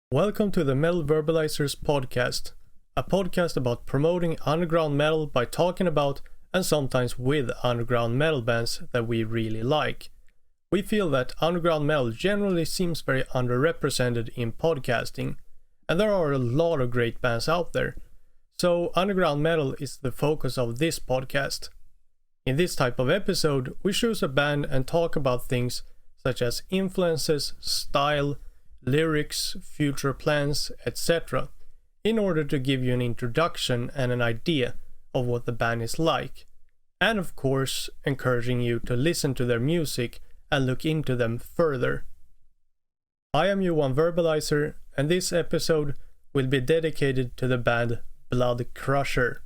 Welcome to the Metal Verbalizers podcast, a podcast about promoting underground metal by talking about and sometimes with underground metal bands that we really like. We feel that underground metal generally seems very underrepresented in podcasting, and there are a lot of great bands out there, so underground metal is the focus of this podcast. In this type of episode, we choose a band and talk about things such as influences, style, lyrics, future plans, etc. in order to give you an introduction and an idea of what the band is like. And of course, encouraging you to listen to their music and look into them further. I am Johan Verbalizer, and this episode will be dedicated to the band Blood Crusher.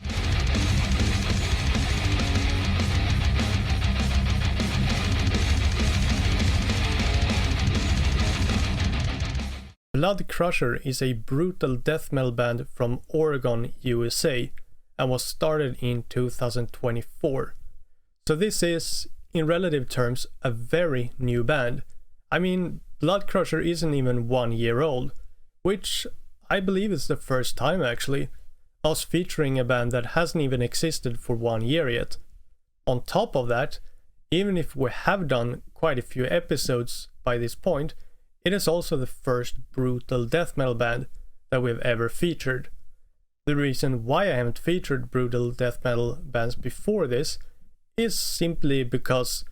Blood Crusher is a brutal death metal band from Oregon, USA, and was started in 2024. So this is, in relative terms, a very new band. I mean, Blood Crusher isn't even 1 year old, which I believe is the first time actually, us featuring a band that hasn't even existed for 1 year yet. On top of that, even if we have done quite a few episodes by this point, it is also the first brutal death metal band that we've ever featured. The reason why I haven't featured brutal death metal bands before this is simply because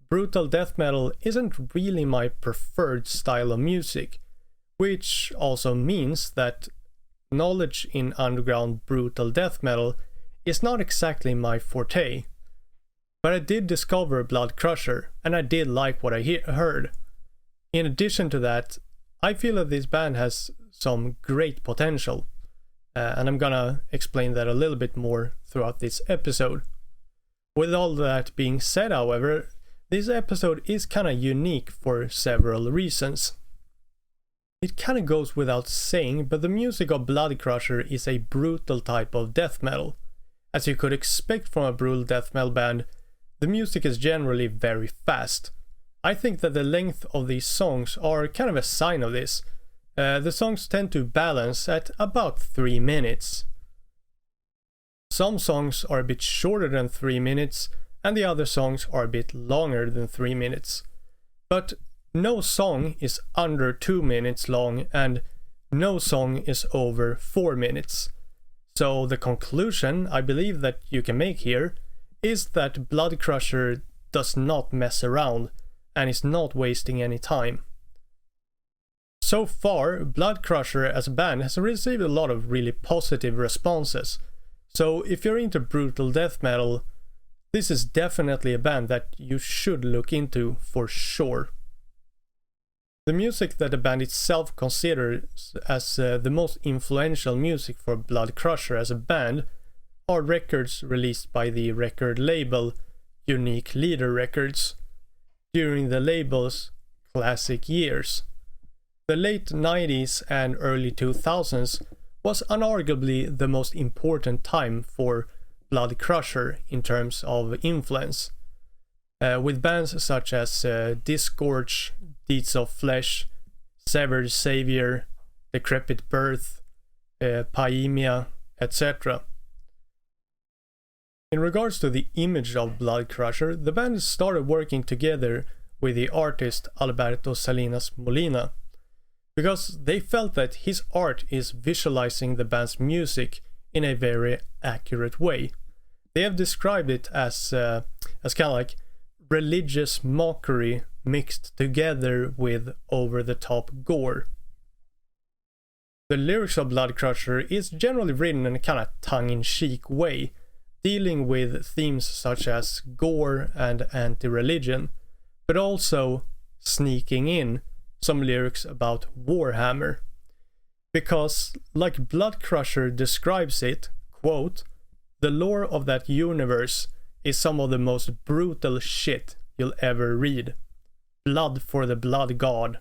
brutal death metal isn't really my preferred style of music, which also means that knowledge in underground brutal death metal is not exactly my forte. But I did discover Blood Crusher, and I did like what I heard. In addition to that, I feel that this band has some great potential, and I'm gonna explain that a little bit more throughout this episode. With all that being said, however, this episode is kinda unique for several reasons. It kinda goes without saying, but the music of Blood Crusher is a brutal type of death metal. As you could expect from a brutal death metal band, the music is generally very fast. I think that the length of these songs are kind of a sign of this. The songs tend to balance at about 3 minutes. Some songs are a bit shorter than 3 minutes, and the other songs are a bit longer than 3 minutes. But no song is under 2 minutes long, and no song is over 4 minutes. So the conclusion I believe that you can make here is that Blood Crusher does not mess around and is not wasting any time. So far, Blood Crusher as a band has received a lot of really positive responses. So if you're into brutal death metal, this is definitely a band that you should look into for sure. The music that the band itself considers as the most influential music for Blood Crusher as a band are records released by the record label Unique Leader Records during the label's classic years. The late 90s and early 2000s was unarguably the most important time for Blood Crusher in terms of influence, with bands such as Disgorge, Deeds of Flesh, Severed Savior, Decrepit Birth, Paemia, etc. In regards to the image of Blood Crusher, the band started working together with the artist Alberto Salinas Molina, because they felt that his art is visualizing the band's music in a very accurate way. They have described it as kind of like religious mockery mixed together with over-the-top gore. The lyrics of Blood Crusher is generally written in a kind of tongue-in-cheek way, dealing with themes such as gore and anti-religion, but also sneaking in some lyrics about Warhammer. Because, like Blood Crusher describes it, quote, "The lore of that universe is some of the most brutal shit you'll ever read. Blood for the blood god."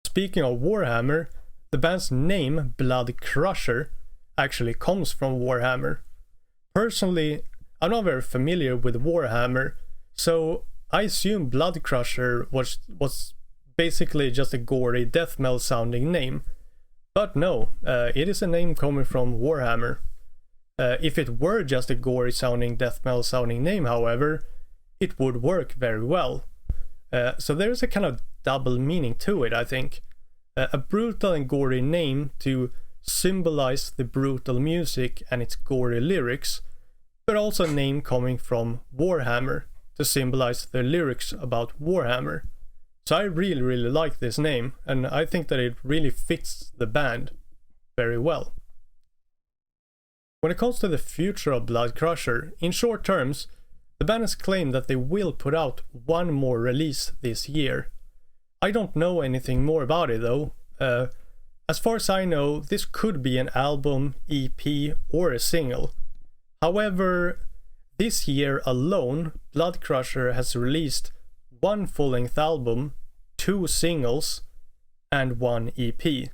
Speaking of Warhammer, the band's name, Blood Crusher, actually comes from Warhammer. Personally, I'm not very familiar with Warhammer, so I assume Blood Crusher was basically just a gory death metal sounding name. But no, it is a name coming from Warhammer. If it were just a gory sounding death metal sounding name, however, it would work very well. So there's a kind of double meaning to it, I think. A brutal and gory name to symbolize the brutal music and its gory lyrics, but also a name coming from Warhammer to symbolize the lyrics about Warhammer. So I really like this name, and I think that it really fits the band very well. When it comes to the future of Bloodcrusher, in short terms, the band has claimed that they will put out one more release this year. I don't know anything more about it though. As far as I know, this could be an album, EP, or a single. However, this year alone, Bloodcrusher has released one full-length album, 2 singles, and 1 EP.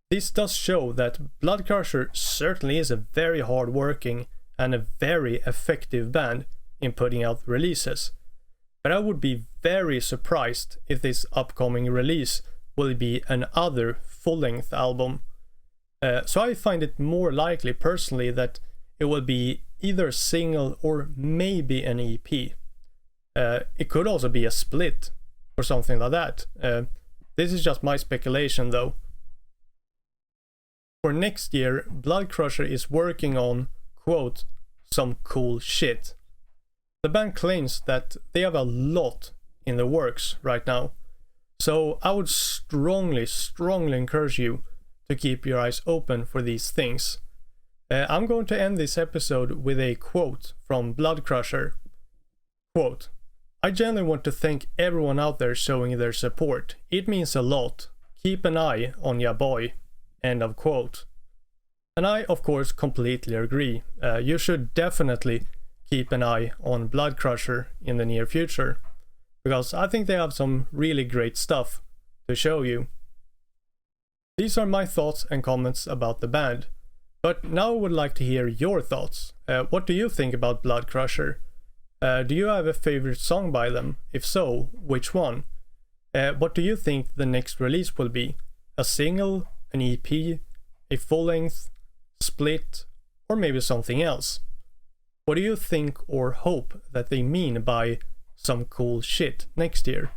This does show that Bloodcrusher certainly is a very hard-working and a very effective band in putting out releases. But I would be very surprised if this upcoming release will be another full-length album. So I find it more likely personally that it will be either a single or maybe an EP. It could also be a split or something like that. This is just my speculation though. For next year, Bloodcrusher is working on, quote, some cool shit. The band claims that they have a lot in the works right now. So I would strongly encourage you to keep your eyes open for these things. I'm going to end this episode with a quote from Bloodcrusher. Quote, I genuinely want to thank everyone out there showing their support. It means a lot. Keep an eye on ya boy. End of quote. And I, of course, completely agree. You should definitely keep an eye on Bloodcrusher in the near future, because I think they have some really great stuff to show you. These are my thoughts and comments about the band, but now I would like to hear your thoughts. What do you think about Bloodcrusher? Do you have a favorite song by them? If so, which one? What do you think the next release will be? A single, an EP, a full-length, split, or maybe something else? What do you think or hope that they mean by some cool shit next year?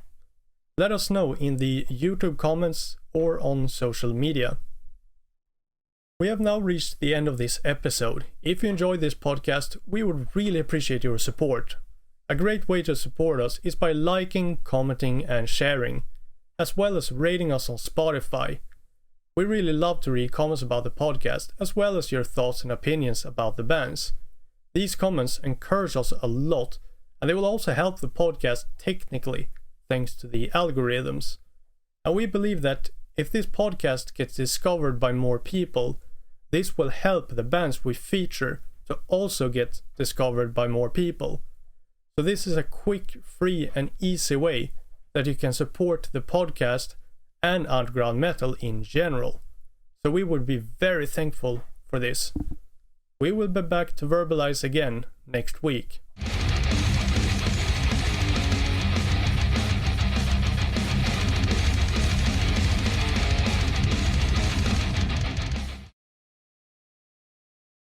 Let us know in the YouTube comments or on social media. We have now reached the end of this episode. If you enjoyed this podcast, we would really appreciate your support. A great way to support us is by liking, commenting, and sharing, as well as rating us on Spotify. We really love to read comments about the podcast, as well as your thoughts and opinions about the bands. These comments encourage us a lot, and they will also help the podcast technically, thanks to the algorithms. And we believe that if this podcast gets discovered by more people, this will help the bands we feature to also get discovered by more people. So this is a quick, free, and easy way that you can support the podcast and underground metal in general. So we would be very thankful for this. We will be back to Verbalize again next week.